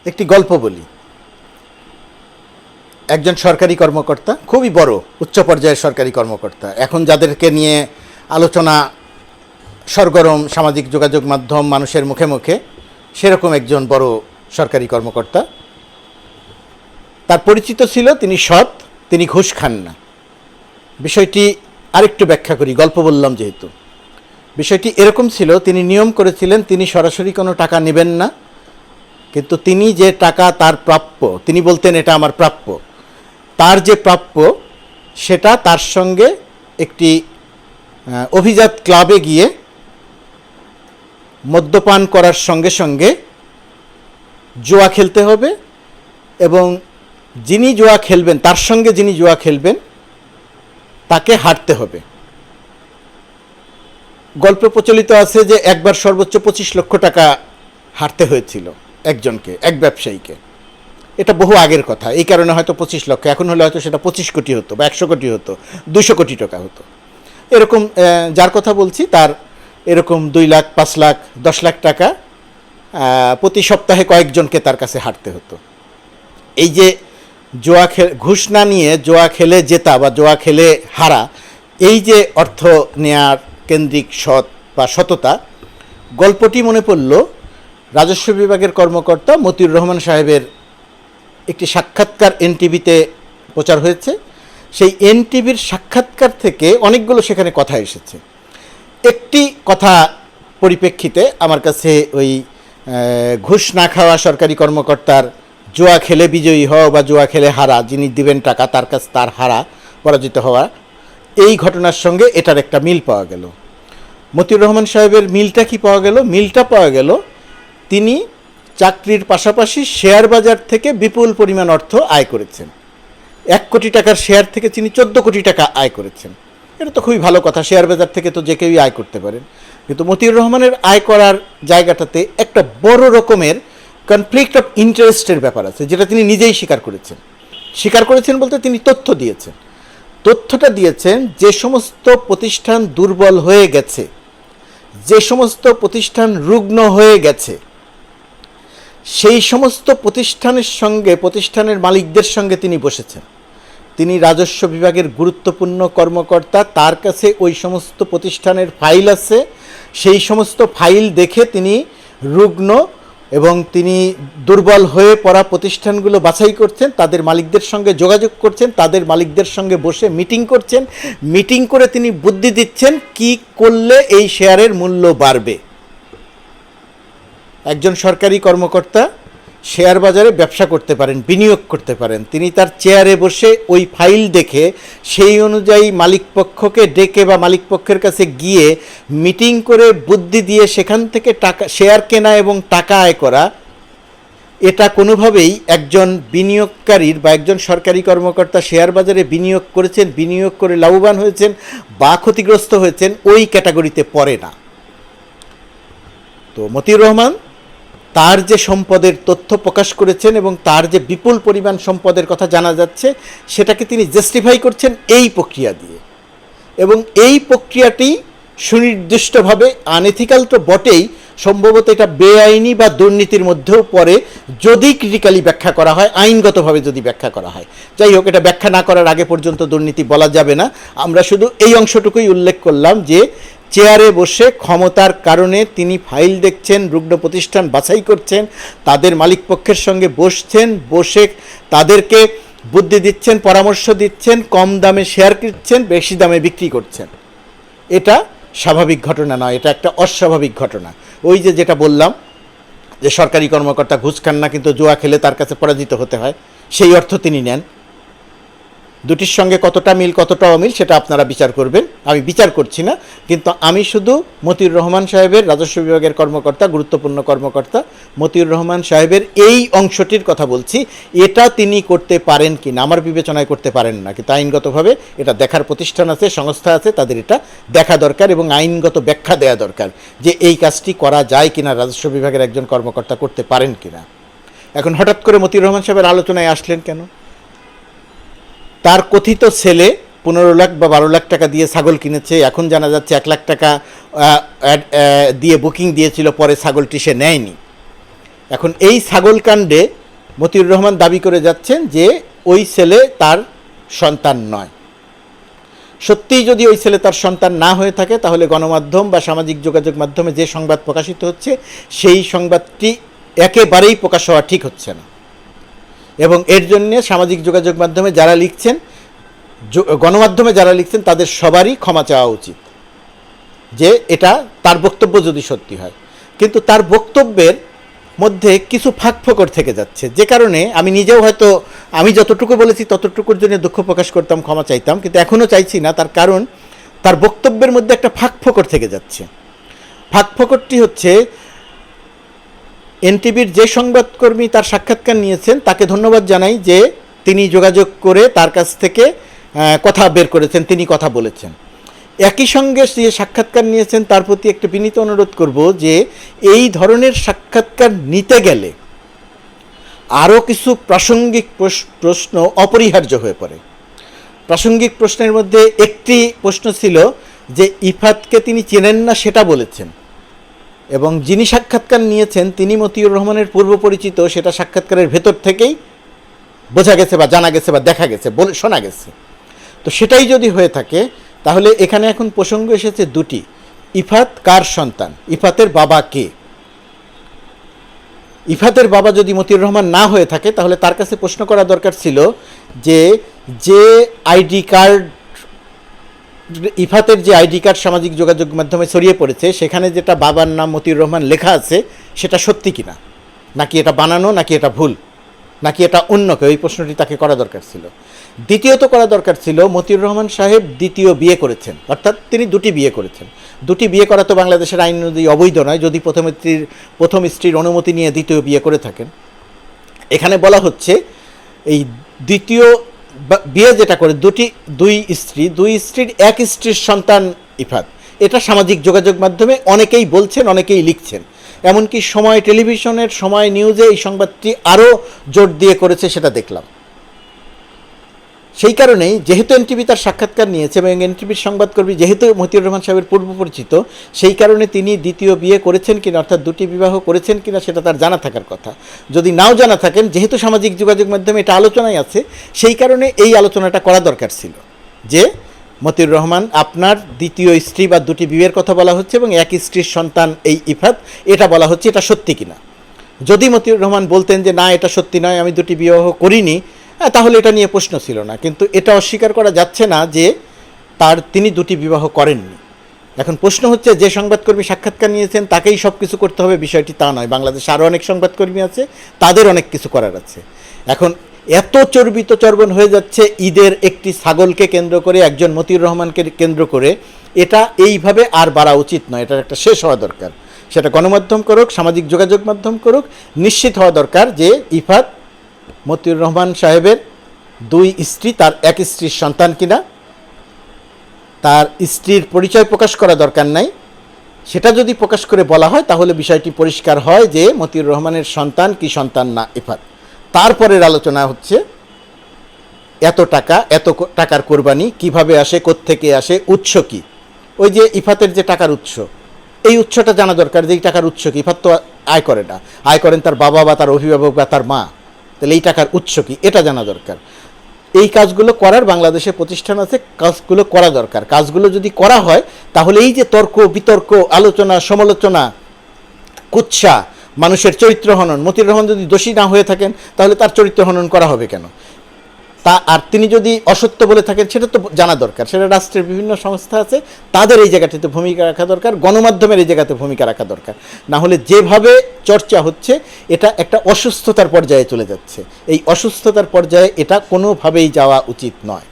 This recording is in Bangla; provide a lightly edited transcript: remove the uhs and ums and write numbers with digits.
একটি গল্প বলি। একজন সরকারি কর্মকর্তা, খুবই বড় উচ্চ পর্যায়ের সরকারি কর্মকর্তা, এখন যাদেরকে নিয়ে আলোচনা সরগরম সামাজিক যোগাযোগ মাধ্যম মানুষের মুখে মুখে, সেরকম একজন বড় সরকারি কর্মকর্তা। তার পরিচিত ছিল তিনি সৎ, তিনি ঘুষ খান না। বিষয়টি আরেকটু ব্যাখ্যা করি, গল্প বললাম যেহেতু। বিষয়টি এরকম ছিল, তিনি নিয়ম করেছিলেন তিনি সরাসরি কোনো টাকা নেবেন না, কিন্তু তিনি যে টাকা তার প্রাপ্য, তিনি বলতেন এটা আমার প্রাপ্য, তার যে প্রাপ্য সেটা তার সঙ্গে একটি অভিজাত ক্লাবে গিয়ে মদ্যপান করার সঙ্গে সঙ্গে জুয়া খেলতে হবে, এবং যিনি জুয়া খেলবেন, তার সঙ্গে যিনি জুয়া খেলবেন তাকে হারতে হবে। গল্প প্রচলিত আছে যে একবার সর্বোচ্চ 25 লক্ষ টাকা হারতে হয়েছিল একজনকে, এক ব্যবসায়ীকে। এটা বহু আগের কথা, এই কারণে হয়তো 25 লক্ষ, এখন হলে হয়তো সেটা 25 কোটি হতো বা 100 কোটি হতো, 200 কোটি টাকা হতো। এরকম যার কথা বলছি তার এরকম 2 লাখ, 5 লাখ, 10 লাখ টাকা প্রতি সপ্তাহে কয়েকজনকে তার কাছে হারতে হতো। এই যে জুয়া ঘুষ না নিয়ে জুয়া খেলে জেতা বা জুয়া খেলে হারা, এই যে অর্থ নেয়ার কেন্দ্রিক সৎ বা সততা, গল্পটি মনে পড়ল রাজস্ব বিভাগের কর্মকর্তা মতিউর রহমান সাহেবের একটি সাক্ষাৎকার এনটিভিতে প্রচার হয়েছে। সেই এনটিভির সাক্ষাৎকার থেকে অনেকগুলো সেখানে কথা এসেছে। একটি কথা পরিপ্রেক্ষিতে আমার কাছে ওই ঘুষ না খাওয়া সরকারি কর্মকর্তার জুয়া খেলে বিজয়ী হওয়া বা জুয়া খেলে হারা, যিনি দিবেন টাকা তার কাছে তার হারা, পরাজিত হওয়া, এই ঘটনার সঙ্গে এটার একটা মিল পাওয়া গেল। মতিউর রহমান সাহেবের মিলটা কি পাওয়া গেল? মিলটা পাওয়া গেল তিনি চাকরির পাশাপাশি শেয়ার বাজার থেকে বিপুল পরিমাণ অর্থ আয় করেছেন। 1 কোটি টাকার শেয়ার থেকে তিনি 14 কোটি টাকা আয় করেছেন। এটা তো খুবই ভালো কথা, শেয়ার বাজার থেকে তো যে কেউই আয় করতে পারেন। কিন্তু মতিউর রহমানের আয় করার জায়গাটাতে একটা বড় রকমের কনফ্লিক্ট অফ ইন্টারেস্টের ব্যাপার আছে, যেটা তিনি নিজেই স্বীকার করেছেন। স্বীকার করেছেন বলতে তিনি তথ্য দিয়েছেন। তথ্যটা দিয়েছেন যে সমস্ত প্রতিষ্ঠান দুর্বল হয়ে গেছে, যে সমস্ত প্রতিষ্ঠান রুগ্ন হয়ে গেছে, সেই সমস্ত প্রতিষ্ঠানের সঙ্গে, প্রতিষ্ঠানের মালিকদের সঙ্গে তিনি বসেছেন। তিনি রাজস্ব বিভাগের গুরুত্বপূর্ণ কর্মকর্তা, তার কাছে ওই সমস্ত প্রতিষ্ঠানের ফাইল আছে। সেই সমস্ত ফাইল দেখে তিনি রুগ্ন এবং তিনি দুর্বল হয়ে পড়া প্রতিষ্ঠানগুলো বাছাই করছেন, তাদের মালিকদের সঙ্গে যোগাযোগ করছেন, তাদের মালিকদের সঙ্গে বসে মিটিং করছেন। মিটিং করে তিনি বুদ্ধি দিচ্ছেন কি করলে এই শেয়ারের মূল্য বাড়বে। একজন সরকারি কর্মকর্তা শেয়ার বাজারে ব্যবসা করতে পারেন, বিনিয়োগ করতে পারেন। তিনি তার চেয়ারে বসে ওই ফাইল দেখে সেই অনুযায়ী মালিকপক্ষকে ডেকে বা মালিকপক্ষের কাছে গিয়ে মিটিং করে বুদ্ধি দিয়ে সেখান থেকে টাকা, শেয়ার কেনা এবং টাকা আয় করা, এটা কোনোভাবেই একজন বিনিয়োগকারীর বা একজন সরকারি কর্মকর্তা শেয়ার বাজারে বিনিয়োগ করেছেন, বিনিয়োগ করে লাভবান হয়েছেন বা ক্ষতিগ্রস্ত হয়েছেন, ওই ক্যাটাগরিতে পড়ে না। তো মতিউর রহমান তার যে সম্পদের তথ্য প্রকাশ করেছেন এবং তার যে বিপুল পরিমাণ সম্পদের কথা জানা যাচ্ছে, সেটাকে তিনি জাস্টিফাই করছেন এই প্রক্রিয়া দিয়ে। এবং এই প্রক্রিয়াটি সুনির্দিষ্টভাবে আনএথিক্যাল তো বটেই, সম্ভবত এটা বেআইনি বা দুর্নীতির মধ্যেও পড়ে যদি ক্রিটিক্যালি ব্যাখ্যা করা হয়, আইনগতভাবে যদি ব্যাখ্যা করা হয়। যাই হোক, এটা ব্যাখ্যা না করার আগে পর্যন্ত দুর্নীতি বলা যাবে না। আমরা শুধু এই অংশটুকুই উল্লেখ করলাম যে চেয়ারে বসে ক্ষমতার কারণে তিনি ফাইল দেখছেন, রুগ্ন প্রতিষ্ঠান বাছাই করছেন, তাদের মালিকপক্ষের সঙ্গে বসছেন, বসে তাদেরকে বুদ্ধি দিচ্ছেন, পরামর্শ দিচ্ছেন, কম দামে শেয়ার কিনছেন, বেশি দামে বিক্রি করছেন। এটা স্বাভাবিক ঘটনা নয়, এটা একটা অস্বাভাবিক ঘটনা। ওই যে যেটা বললাম যে সরকারি কর্মকর্তা ঘুষ খান না, কিন্তু জুয়া খেলে তার কাছে পরাজিত হতে হয়, সেই অর্থ তিনি নেন। দুটির সঙ্গে কতটা মিল কতটা অমিল সেটা আপনারা বিচার করবেন, আমি বিচার করছি না। কিন্তু আমি শুধু মতিউর রহমান সাহেবের, রাজস্ব বিভাগের কর্মকর্তা, গুরুত্বপূর্ণ কর্মকর্তা মতিউর রহমান সাহেবের এই অংশটির কথা বলছি। এটা তিনি করতে পারেন কি না, আমার বিবেচনায় করতে পারেন না, কিন্তু আইনগতভাবে এটা দেখার প্রতিষ্ঠান আছে, সংস্থা আছে, তাদের এটা দেখা দরকার এবং আইনগত ব্যাখ্যা দেওয়া দরকার যে এই কাজটি করা যায় কিনা, রাজস্ব বিভাগের একজন কর্মকর্তা করতে পারেন কিনা। এখন হঠাৎ করে মতিউর রহমান সাহেবের আলোচনায় আসলেন কেন? তার কথিত ছেলে 15 লাখ বা 12 লাখ টাকা দিয়ে ছাগল কিনেছে, এখন জানা যাচ্ছে 1 লাখ টাকা দিয়ে বুকিং দিয়েছিল, পরে ছাগলটি সে নেয়নি। এখন এই ছাগল কাণ্ডে মতিউর রহমান দাবি করে যাচ্ছেন যে ওই ছেলে তার সন্তান নয়। সত্যিই যদি ওই ছেলে তার সন্তান না হয়ে থাকে তাহলে গণমাধ্যম বা সামাজিক যোগাযোগ মাধ্যমে যে সংবাদ প্রকাশিত হচ্ছে সেই সংবাদটি একেবারেই প্রকাশ হওয়া ঠিক হচ্ছে না, এবং এর জন্যে সামাজিক যোগাযোগ মাধ্যমে যারা লিখছেন, গণমাধ্যমে যারা লিখছেন তাদের সবারই ক্ষমা চাওয়া উচিত যে এটা তার বক্তব্য যদি সত্যি হয়। কিন্তু তার বক্তব্যের মধ্যে কিছু ফাঁকফোকর থেকে যাচ্ছে, যে কারণে আমি নিজেও হয়তো আমি যতটুকু বলেছি ততটুকুর জন্য দুঃখ প্রকাশ করতাম, ক্ষমা চাইতাম, কিন্তু এখনও চাইছি না। তার কারণ তার বক্তব্যের মধ্যে একটা ফাঁকফোকর থেকে যাচ্ছে। ফাঁকফোকরটি হচ্ছে এনটিভির যে সংবাদকর্মী তার সাক্ষাৎকার নিয়েছেন তাকে ধন্যবাদ জানাই যে তিনি যোগাযোগ করে তার কাছ থেকে কথা বের করেছেন, তিনি কথা বলেছেন। একই সঙ্গে যে সাক্ষাৎকার নিয়েছেন তার প্রতি একটা বিনীত অনুরোধ করব যে এই ধরনের সাক্ষাৎকার নিতে গেলে আরও কিছু প্রাসঙ্গিক প্রশ্ন অপরিহার্য হয়ে পড়ে। প্রাসঙ্গিক প্রশ্নের মধ্যে একটি প্রশ্ন ছিল যে ইফাতকে তিনি চেনেন না সেটা বলেছেন, এবং যিনি সাক্ষাৎকার নিয়েছেন তিনি মতিউর রহমানের পূর্ব পরিচিত, সেটা সাক্ষাৎকারের ভেতর থেকেই বোঝা গেছে বা জানা গেছে বা দেখা গেছে, শোনা গেছে। তো সেটাই যদি হয়ে থাকে তাহলে এখানে এখন প্রসঙ্গ এসেছে দুটি। ইফাত কার সন্তান, ইফাতের বাবা কে? ইফাতের বাবা যদি মতিউর রহমান না হয়ে থাকে তাহলে তার কাছে প্রশ্ন করা দরকার ছিল যে আইডি কার্ড, ইফাতের যে আইডি কার্ড সামাজিক যোগাযোগ মাধ্যমে ছড়িয়ে পড়েছে সেখানে যেটা বাবার নাম মতিউর রহমান লেখা আছে সেটা সত্যি কিনা, নাকি এটা বানানো, নাকি এটা ভুল, নাকি এটা অন্য কেউ, এই প্রশ্নটি তাকে করা দরকার ছিল। দ্বিতীয়ত করা দরকার ছিল মতিউর রহমান সাহেব দ্বিতীয় বিয়ে করেছেন, অর্থাৎ তিনি দুটি বিয়ে করেছেন। দুটি বিয়ে করা তো বাংলাদেশের আইন অনুযায়ী অবৈধ নয় যদি প্রথম স্ত্রীর অনুমতি নিয়ে দ্বিতীয় বিয়ে করে থাকেন। এখানে বলা হচ্ছে এই দ্বিতীয় বিয়ে যেটা করে দুই স্ত্রীর এক স্ত্রীর সন্তান ইফাত, এটা সামাজিক যোগাযোগ মাধ্যমে অনেকেই বলছেন, অনেকেই লিখছেন, এমনকি সময় টেলিভিশনের সময় নিউজে এই সংবাদটি আরও জোর দিয়ে করেছে, সেটা দেখলাম। সেই কারণেই যেহেতু এনটিভি তার সাক্ষাৎকার নিয়েছে এবং এনটিভির সংবাদকর্মী যেহেতু মতিউর রহমান সাহেবের পূর্ব পরিচিত, সেই কারণে তিনি দ্বিতীয় বিয়ে করেছেন কিনা, অর্থাৎ দুটি বিবাহ করেছেন কিনা সেটা তার জানা থাকার কথা। যদি নাও জানা থাকেন, যেহেতু সামাজিক যোগাযোগ মাধ্যমে এটা আলোচনায় আছে, সেই কারণে এই আলোচনাটা করা দরকার ছিল যে মতিউর রহমান আপনার দ্বিতীয় স্ত্রী বা দুটি বিয়ের কথা বলা হচ্ছে এবং এক স্ত্রীর সন্তান এই ইফাত, এটা বলা হচ্ছে, এটা সত্যি কিনা। যদি মতিউর রহমান বলতেন যে না এটা সত্যি নয়, আমি দুটি বিবাহ করিনি, তাহলে এটা নিয়ে প্রশ্ন ছিল না। কিন্তু এটা অস্বীকার করা যাচ্ছে না যে তিনি দুটি বিবাহ করেননি। এখন প্রশ্ন হচ্ছে যে সংবাদকর্মী সাক্ষাৎকার নিয়েছেন তাকেই সব কিছু করতে হবে, বিষয়টি তা নয়। বাংলাদেশে আরও অনেক সংবাদকর্মী আছে, তাদের অনেক কিছু করার আছে। এখন এত চর্বিত চর্বণ হয়ে যাচ্ছে ঈদের একটি ছাগলকে কেন্দ্র করে, একজন মতিউর রহমানকে কেন্দ্র করে, এটা এইভাবে আর বাড়া উচিত নয়। এটার একটা শেষ হওয়া দরকার। সেটা গণমাধ্যম করুক, সামাজিক যোগাযোগ মাধ্যম করুক, নিশ্চিত হওয়া দরকার যে ইফাত মতিউর রহমান সাহেবের দুই স্ত্রী, তার এক স্ত্রীর সন্তান কিনা। তার স্ত্রীর পরিচয় প্রকাশ করা দরকার নাই, সেটা যদি প্রকাশ করে বলা হয় তাহলে বিষয়টি পরিষ্কার হয় যে মতিউর রহমানের সন্তান কি সন্তান না ইফাত। তারপরের আলোচনা হচ্ছে এত টাকার কোরবানি কিভাবে আসে, কোত্থেকে আসে, উৎস কি। ওই যে ইফাতের যে টাকার উৎস, এই উৎসটা জানা দরকার যে এই টাকার উৎস কি। ইফাত তো আয় করে না, আয় করেন তার বাবা বা তার অভিভাবক বা তার মা, তাহলে এই টাকার উৎস কি এটা জানা দরকার। এই কাজগুলো করার বাংলাদেশে প্রতিষ্ঠান আছে, কাজগুলো করা দরকার। কাজগুলো যদি করা হয় তাহলে এই যে তর্ক বিতর্ক, আলোচনা সমালোচনা, কুৎসা, মানুষের চরিত্র হনন, মতিউর রহমান যদি দোষী না হয়ে থাকেন তাহলে তার চরিত্র হনন করা হবে কেন? আর তিনি যদি অসত্য বলে থাকেন সেটা তো জানা দরকার। সেটা রাষ্ট্রের বিভিন্ন সংস্থা আছে, তাদের এই জায়গাটিতে ভূমিকা রাখা দরকার, গণমাধ্যমের এই জায়গাতে ভূমিকা রাখা দরকার। না হলে যেভাবে চর্চা হচ্ছে এটা একটা অসুস্থতার পর্যায়ে চলে যাচ্ছে। এই অসুস্থতার পর্যায়ে এটা কোনোভাবেই যাওয়া উচিত নয়।